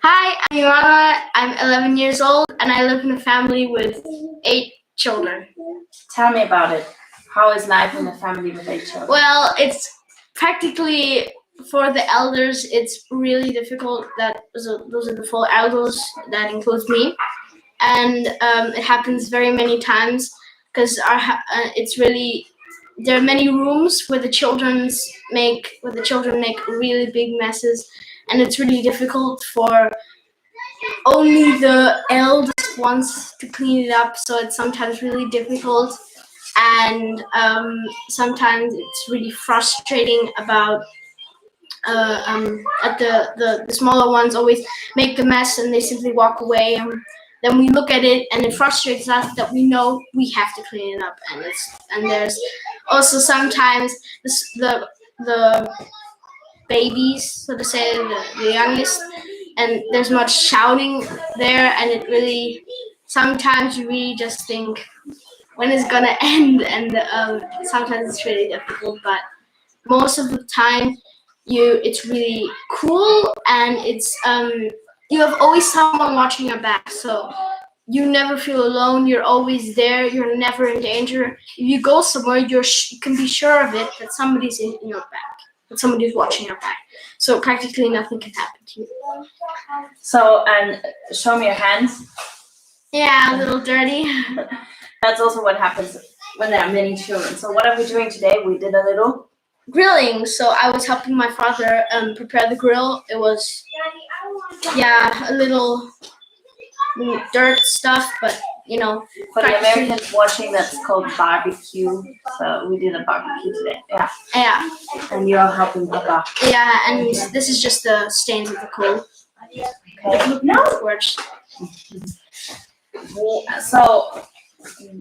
Hi, I'm Immanuel. I'm 11 years old and I live in a family with 8 children. Tell me about it. How is life in a family with 8 children? Well, it's practically for the elders, it's really difficult. Those are the 4 elders, that includes me. And it happens very many times because it's really, there are many rooms where the children make really big messes, and it's really difficult for only the eldest ones to clean it up, so it's sometimes really difficult, and sometimes it's really frustrating about at the smaller ones always make the mess and they simply walk away, and then we look at it and it frustrates us that we know we have to clean it up, and there's also sometimes the babies, so to say, the youngest, and there's much shouting there, and it really, sometimes you really just think, when is it gonna end? And sometimes it's really difficult, but most of the time, it's really cool, and it's you have always someone watching your back, so you never feel alone. You're always there. You're never in danger. If you go somewhere, you can be sure of it that somebody's in your back, that somebody's watching your back. So practically nothing can happen to you. So, and show me your hands. Yeah, a little dirty. That's also what happens when there are many children. So what are we doing today? We did a little grilling. So I was helping my father prepare the grill. It was, a little dirt stuff, but for the Americans watching, that's called barbecue. So we did a barbecue today. Yeah. And you're helping Papa. Yeah, and this is just the stains of the coal. Okay. No. So,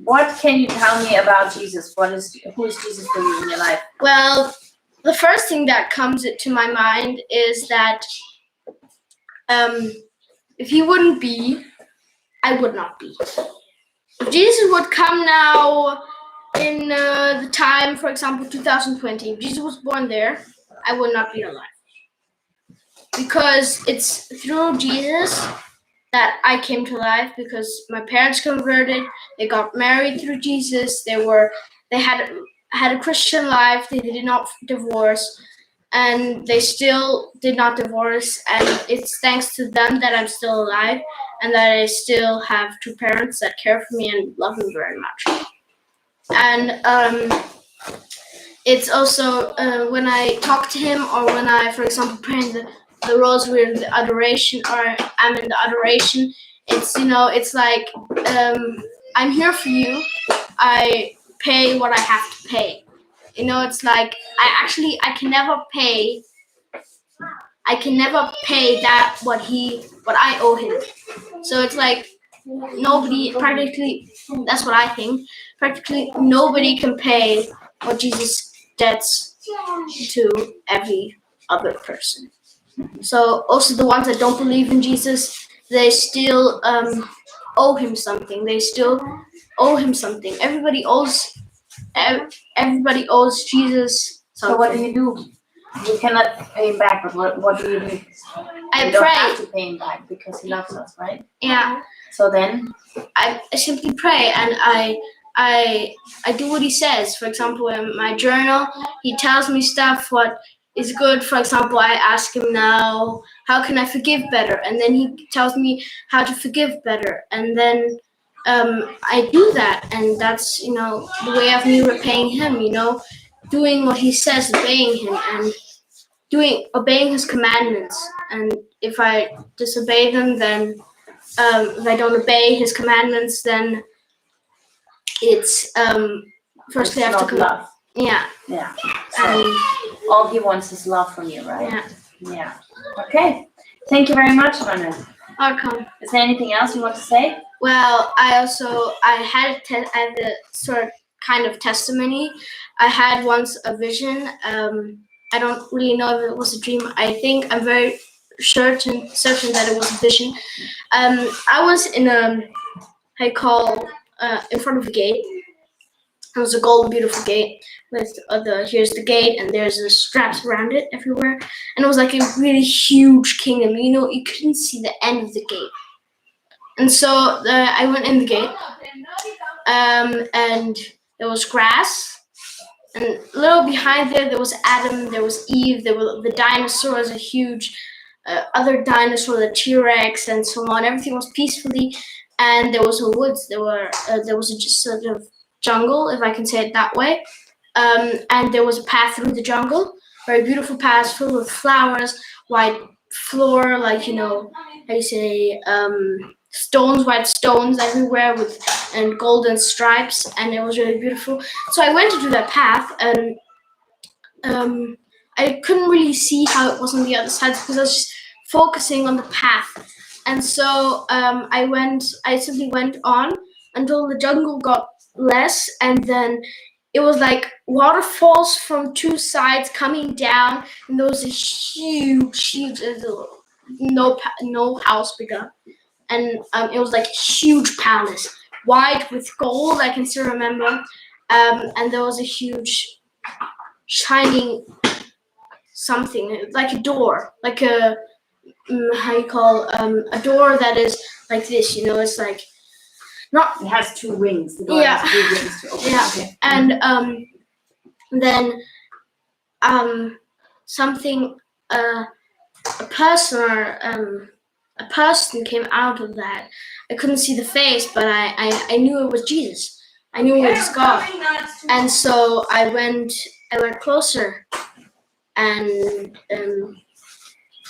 what can you tell me about Jesus? Who is Jesus for you in your life? Well, the first thing that comes to my mind is that if he wouldn't be, I would not be. If Jesus would come now in the time, for example, 2020, if Jesus was born there, I would not be alive. Because it's through Jesus that I came to life, because my parents converted, they got married through Jesus, they had a Christian life, they did not divorce, and they still did not divorce, and it's thanks to them that I'm still alive, and that I still have 2 parents that care for me and love me very much. And it's also when I talk to him, or when I, for example, pray in the rosary in the adoration, or I'm in the adoration, it's it's like I'm here for you. I pay what I have to pay. It's like I can never pay. I can never pay that what I owe him. So it's like nobody, practically, that's what I think. Practically nobody can pay what Jesus debts to every other person. So also the ones that don't believe in Jesus, they still owe him something. They still owe him something. Everybody owes Jesus something. So what do you do? You cannot pay him back, but what do you do? I pray. Don't have to pay him back because he loves us, right? Yeah. So then? I simply pray, and I do what he says. For example, in my journal, he tells me stuff what is good. For example, I ask him now, how can I forgive better? And then he tells me how to forgive better. And then I do that, and that's the way of me repaying him. Doing what he says, obeying him, and obeying his commandments. And if I disobey them, then if I don't obey his commandments, then it's firstly I have to love. Yeah. So all he wants is love from you, right? Yeah. Okay. Thank you very much, Manuel. Welcome. Is there anything else you want to say? Well, I had a sort of kind of testimony. I had once a vision. I don't really know if it was a dream. I think I'm very certain that it was a vision. I was in in front of a gate, It was a golden, beautiful gate with here's the gate, and there's the straps around it everywhere. And it was like a really huge kingdom. You couldn't see the end of the gate. And so I went in the gate, and there was grass. And a little behind there was Adam, there was Eve, there were the dinosaurs, a huge other dinosaur, the T-Rex, and so on. Everything was peacefully, and there was a woods. There was a just sort of jungle, if I can say it that way. And there was a path through the jungle, very beautiful path, full of flowers, white floor, like how you say, stones, white stones everywhere and golden stripes, and it was really beautiful. So I went to do that path, and I couldn't really see how it was on the other side because I was just focusing on the path. And so I simply went on until the jungle got less, and then it was like waterfalls from two sides coming down, and there was a huge, no house bigger, and it was like a huge palace, white with gold. I can still remember, and there was a huge shining something like a door, like a how you call a door that is like this. It's like not. It has two wings. The door Yeah. has two wings to open. Yeah, Okay. and then something a person came out of that. I couldn't see the face, but I knew it was Jesus. I knew it was God. And so I went closer, and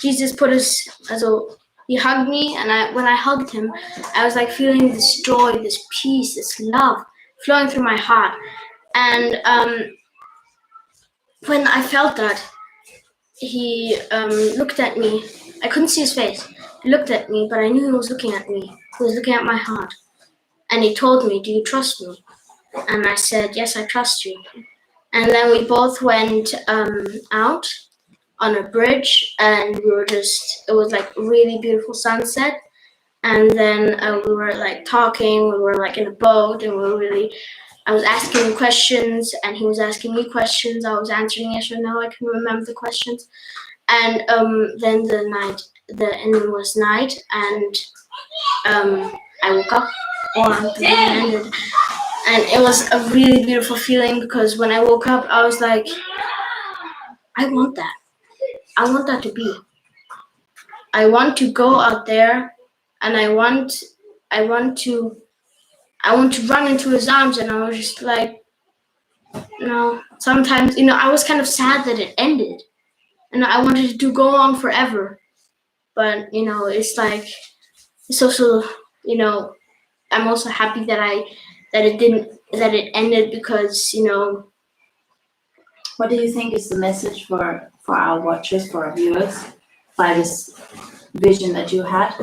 Jesus he hugged me, and when I hugged him, I was like feeling this joy, this peace, this love flowing through my heart. And when I felt that, he looked at me. I couldn't see his face. He looked at me, but I knew he was looking at me. He was looking at my heart. And he told me, "Do you trust me?" And I said, "Yes, I trust you." And then we both went out on a bridge, and it was like a really beautiful sunset. And then we were like talking, we were like in a boat, and I was asking him questions, and he was asking me questions. I was answering yes or no. I can remember the questions. And then the ending was night, and I woke up, or the day ended. And it was a really beautiful feeling, because when I woke up, I was like, I want that. I want that to be. I want to go out there, and I want to run into his arms. And I was just like, sometimes, I was kind of sad that it ended, and I wanted it to go on forever. But, it's also, I'm also happy that it ended, because, What do you think is the message for our watchers, for our viewers, by this vision that you had?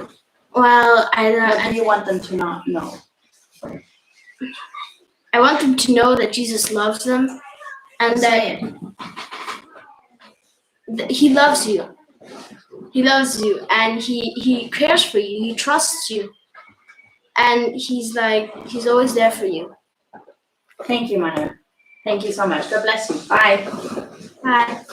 Well, What do you want them to not know? I want them to know that Jesus loves them, and Say that he loves you. He loves you, and he cares for you. He trusts you, and he's always there for you. Thank you, Immanuel. Thank you so much. God bless you. Bye. Bye.